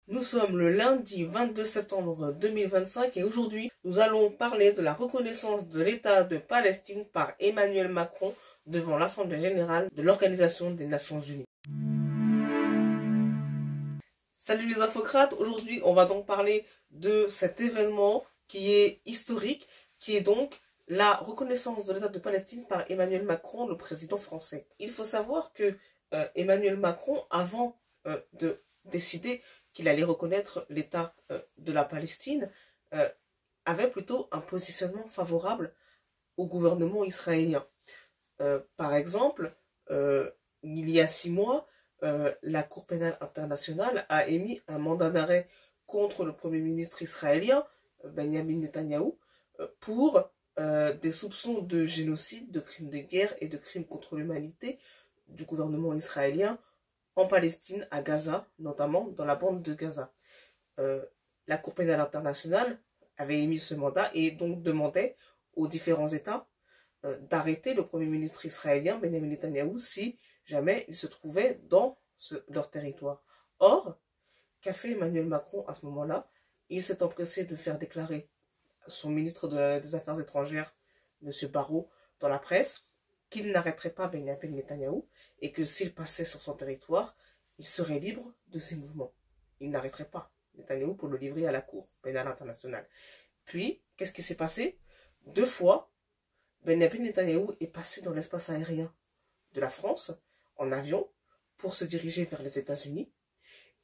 Nous sommes le lundi 22 septembre 2025 et aujourd'hui, nous allons parler de la reconnaissance de l'État de Palestine par Emmanuel Macron devant l'Assemblée générale de l'Organisation des Nations Unies. Salut les infocrates, aujourd'hui on va donc parler de cet événement qui est historique, qui est donc la reconnaissance de l'État de Palestine par Emmanuel Macron, le président français. Il faut savoir que Emmanuel Macron, avant de décider qu'il allait reconnaître l'État de la Palestine, avait plutôt un positionnement favorable au gouvernement israélien. Par exemple, il y a 6 mois, la Cour pénale internationale a émis un mandat d'arrêt contre le Premier ministre israélien, Benjamin Netanyahou, pour des soupçons de génocide, de crimes de guerre et de crimes contre l'humanité du gouvernement israélien en Palestine, à Gaza, notamment dans la bande de Gaza. La Cour pénale internationale avait émis ce mandat et donc demandait aux différents États d'arrêter le Premier ministre israélien, Benjamin Netanyahou, si jamais il se trouvait dans leur territoire. Or, qu'a fait Emmanuel Macron à ce moment-là? Il s'est empressé de faire déclarer son ministre des Affaires étrangères, M. Barrot, dans la presse, qu'il n'arrêterait pas Benjamin Netanyahou et que s'il passait sur son territoire, il serait libre de ses mouvements. Il n'arrêterait pas Netanyahou pour le livrer à la Cour pénale internationale. Puis, qu'est-ce qui s'est passé? 2 fois, Benjamin Netanyahou est passé dans l'espace aérien de la France en avion pour se diriger vers les États-Unis.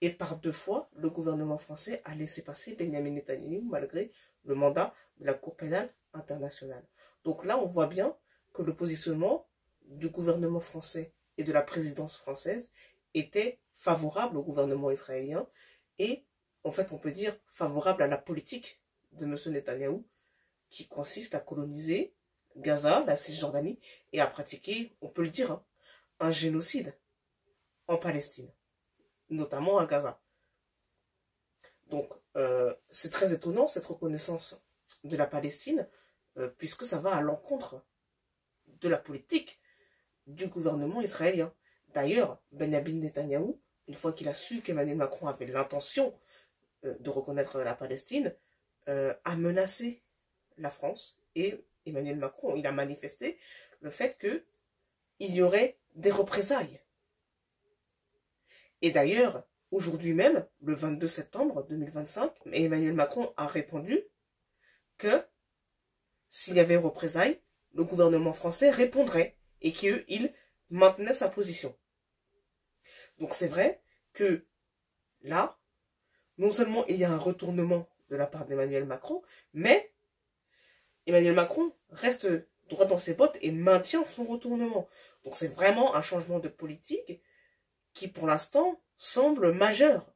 Et par 2 fois, le gouvernement français a laissé passer Benjamin Netanyahou malgré le mandat de la Cour pénale internationale. Donc là, on voit bien que le positionnement du gouvernement français et de la présidence française était favorable au gouvernement israélien et, en fait, on peut dire favorable à la politique de M. Netanyahou qui consiste à coloniser Gaza, la Cisjordanie, et à pratiquer, on peut le dire, un génocide en Palestine, notamment à Gaza. Donc, c'est très étonnant cette reconnaissance de la Palestine, puisque ça va à l'encontre de la politique du gouvernement israélien. D'ailleurs, Benjamin Netanyahou, une fois qu'il a su qu'Emmanuel Macron avait l'intention de reconnaître la Palestine, a menacé la France et Emmanuel Macron. Il a manifesté le fait qu'il y aurait des représailles. Et d'ailleurs, aujourd'hui même, le 22 septembre 2025, Emmanuel Macron a répondu que s'il y avait représailles, le gouvernement français répondrait et qu'il maintenait sa position. Donc c'est vrai que là, non seulement il y a un retournement de la part d'Emmanuel Macron, mais Emmanuel Macron reste droit dans ses bottes et maintient son retournement. Donc c'est vraiment un changement de politique qui pour l'instant semble majeur.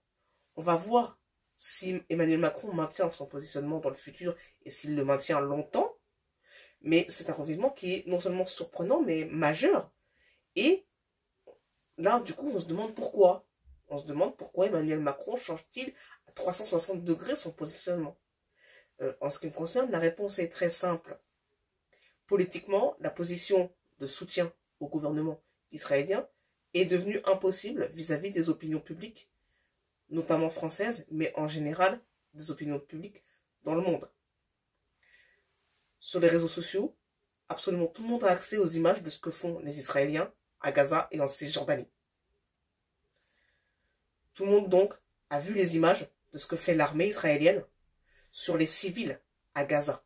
On va voir si Emmanuel Macron maintient son positionnement dans le futur et s'il le maintient longtemps. Mais c'est un revirement qui est non seulement surprenant, mais majeur. Et là, du coup, on se demande pourquoi. On se demande pourquoi Emmanuel Macron change-t-il à 360 degrés son positionnement. En ce qui me concerne, la réponse est très simple. Politiquement, la position de soutien au gouvernement israélien est devenue impossible vis-à-vis des opinions publiques, notamment françaises, mais en général des opinions publiques dans le monde. Sur les réseaux sociaux, absolument tout le monde a accès aux images de ce que font les Israéliens à Gaza et en Cisjordanie. Tout le monde donc a vu les images de ce que fait l'armée israélienne sur les civils à Gaza.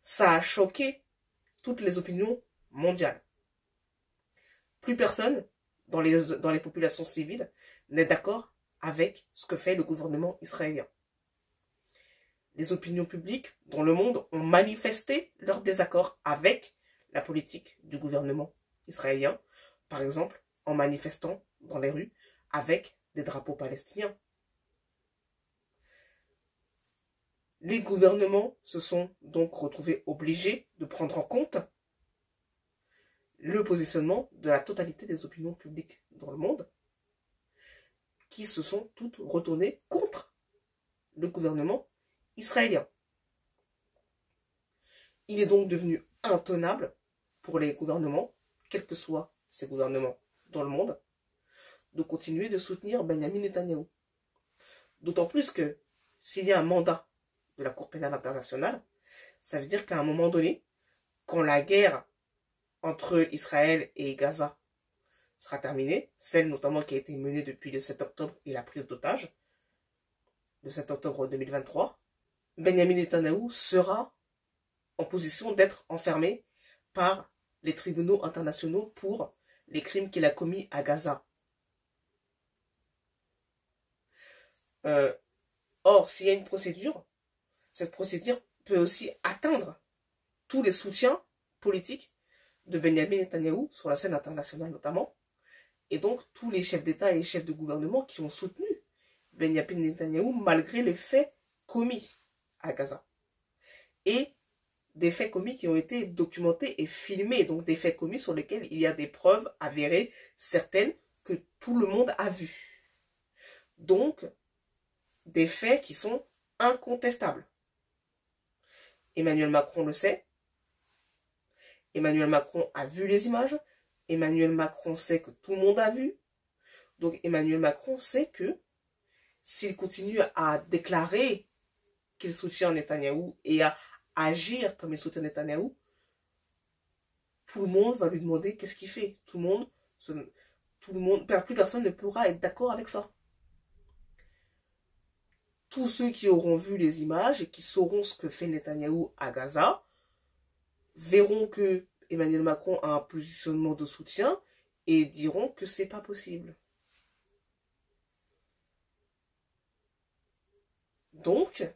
Ça a choqué toutes les opinions mondiales. Plus personne dans les populations civiles n'est d'accord avec ce que fait le gouvernement israélien. Les opinions publiques dans le monde ont manifesté leur désaccord avec la politique du gouvernement israélien, par exemple en manifestant dans les rues avec des drapeaux palestiniens. Les gouvernements se sont donc retrouvés obligés de prendre en compte le positionnement de la totalité des opinions publiques dans le monde, qui se sont toutes retournées contre le gouvernement israélien. Il est donc devenu intenable pour les gouvernements, quels que soient ces gouvernements dans le monde, de continuer de soutenir Benyamin Netanyahou. D'autant plus que s'il y a un mandat de la Cour pénale internationale, ça veut dire qu'à un moment donné, quand la guerre entre Israël et Gaza sera terminée, celle notamment qui a été menée depuis le 7 octobre et la prise d'otages, le 7 octobre 2023, Benyamin Netanyahou sera en position d'être enfermé par les tribunaux internationaux pour les crimes qu'il a commis à Gaza. Or, s'il y a une procédure, cette procédure peut aussi atteindre tous les soutiens politiques de Benyamin Netanyahou sur la scène internationale notamment, et donc tous les chefs d'État et les chefs de gouvernement qui ont soutenu Benyamin Netanyahou malgré les faits commis à Gaza. Et des faits commis qui ont été documentés et filmés, donc des faits commis sur lesquels il y a des preuves avérées, certaines, que tout le monde a vues. Donc, des faits qui sont incontestables. Emmanuel Macron le sait. Emmanuel Macron a vu les images. Emmanuel Macron sait que tout le monde a vu. Donc Emmanuel Macron sait que s'il continue à déclarer qu'il soutient Netanyahou et à agir comme il soutient Netanyahou, tout le monde va lui demander qu'est-ce qu'il fait. Plus personne ne pourra être d'accord avec ça. Tous ceux qui auront vu les images et qui sauront ce que fait Netanyahou à Gaza verront que Emmanuel Macron a un positionnement de soutien et diront que c'est pas possible. Donc,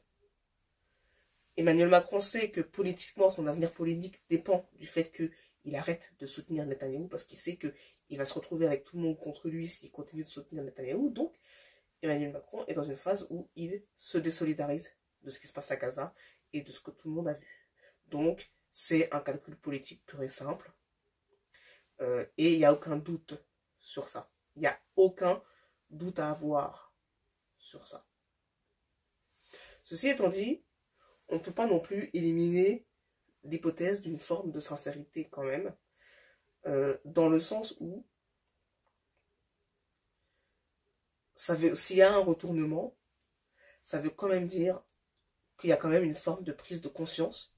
Emmanuel Macron sait que politiquement, son avenir politique dépend du fait qu'il arrête de soutenir Netanyahou parce qu'il sait qu'il va se retrouver avec tout le monde contre lui s'il continue de soutenir Netanyahou. Donc, Emmanuel Macron est dans une phase où il se désolidarise de ce qui se passe à Gaza et de ce que tout le monde a vu. Donc, c'est un calcul politique pur et simple. Et il n'y a aucun doute sur ça. Il n'y a aucun doute à avoir sur ça. Ceci étant dit, on ne peut pas non plus éliminer l'hypothèse d'une forme de sincérité quand même, dans le sens où s'il y a un retournement, ça veut quand même dire qu'il y a quand même une forme de prise de conscience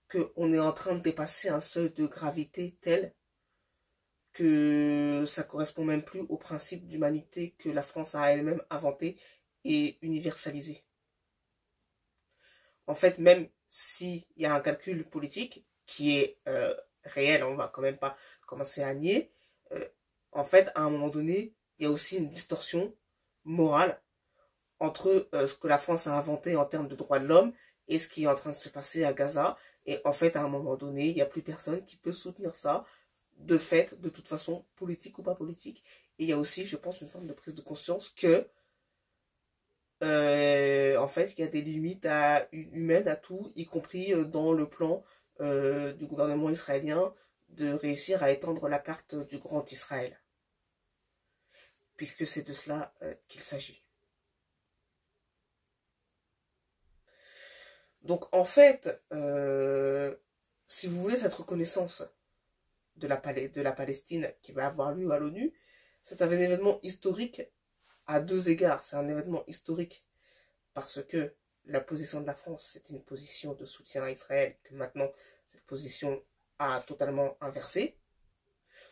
qu'on est en train de dépasser un seuil de gravité tel que ça correspond même plus au principe d'humanité que la France a elle-même inventé et universalisé. En fait, même s'il y a un calcul politique qui est réel, on va quand même pas commencer à nier, en fait, à un moment donné, il y a aussi une distorsion morale entre ce que la France a inventé en termes de droits de l'homme et ce qui est en train de se passer à Gaza. Et en fait, à un moment donné, il n'y a plus personne qui peut soutenir ça, de fait, de toute façon, politique ou pas politique. Et il y a aussi, je pense, une forme de prise de conscience que, en fait, il y a des limites humaines à tout, y compris dans le plan du gouvernement israélien de réussir à étendre la carte du Grand Israël. Puisque c'est de cela qu'il s'agit. Donc en fait, si vous voulez cette reconnaissance de la Palestine qui va avoir lieu à l'ONU, c'est un événement historique à deux égards. C'est un événement historique parce que la position de la France, c'était une position de soutien à Israël, que maintenant cette position a totalement inversé.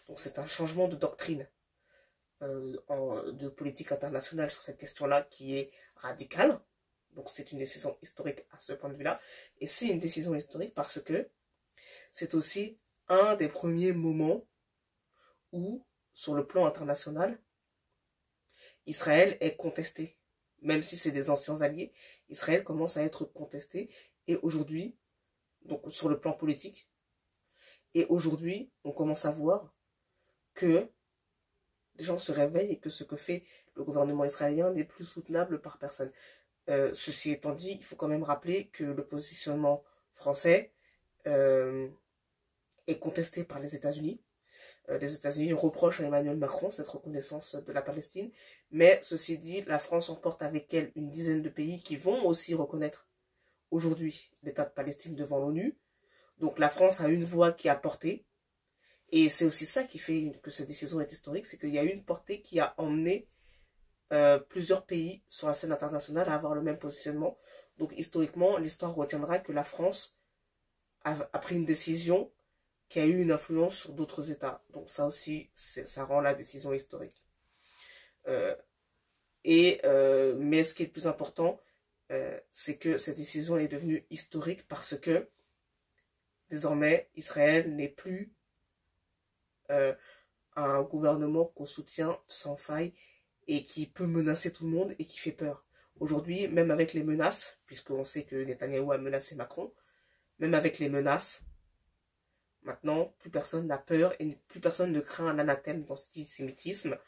Donc c'est un changement de doctrine de politique internationale sur cette question-là qui est radicale. Donc c'est une décision historique à ce point de vue-là. Et c'est une décision historique parce que c'est aussi un des premiers moments où, sur le plan international, Israël est contesté. Même si c'est des anciens alliés, Israël commence à être contesté. Et aujourd'hui, donc sur le plan politique, et aujourd'hui, on commence à voir que les gens se réveillent et que ce que fait le gouvernement israélien n'est plus soutenable par personne. Ceci étant dit, il faut quand même rappeler que le positionnement français est contesté par les États-Unis. Les États-Unis reprochent à Emmanuel Macron cette reconnaissance de la Palestine. Mais ceci dit, la France emporte avec elle une dizaine de pays qui vont aussi reconnaître aujourd'hui l'État de Palestine devant l'ONU. Donc la France a une voix qui a porté. Et c'est aussi ça qui fait que cette décision est historique, c'est qu'il y a eu une portée qui a emmené plusieurs pays sur la scène internationale à avoir le même positionnement. Donc historiquement, l'histoire retiendra que la France a pris une décision qui a eu une influence sur d'autres États. Donc ça aussi, ça rend la décision historique. Mais ce qui est le plus important, c'est que cette décision est devenue historique parce que désormais, Israël n'est plus un gouvernement qu'on soutient sans faille et qui peut menacer tout le monde et qui fait peur. Aujourd'hui, même avec les menaces, puisqu'on sait que Netanyahou a menacé Macron, même avec les menaces, maintenant, plus personne n'a peur et plus personne ne craint un anathème d'antisémitisme.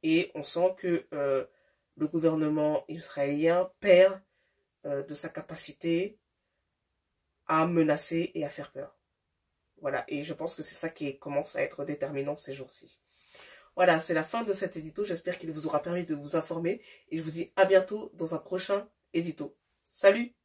Et on sent que le gouvernement israélien perd de sa capacité à menacer et à faire peur. Voilà, et je pense que c'est ça qui commence à être déterminant ces jours-ci. Voilà, c'est la fin de cet édito. J'espère qu'il vous aura permis de vous informer. Et je vous dis à bientôt dans un prochain édito. Salut!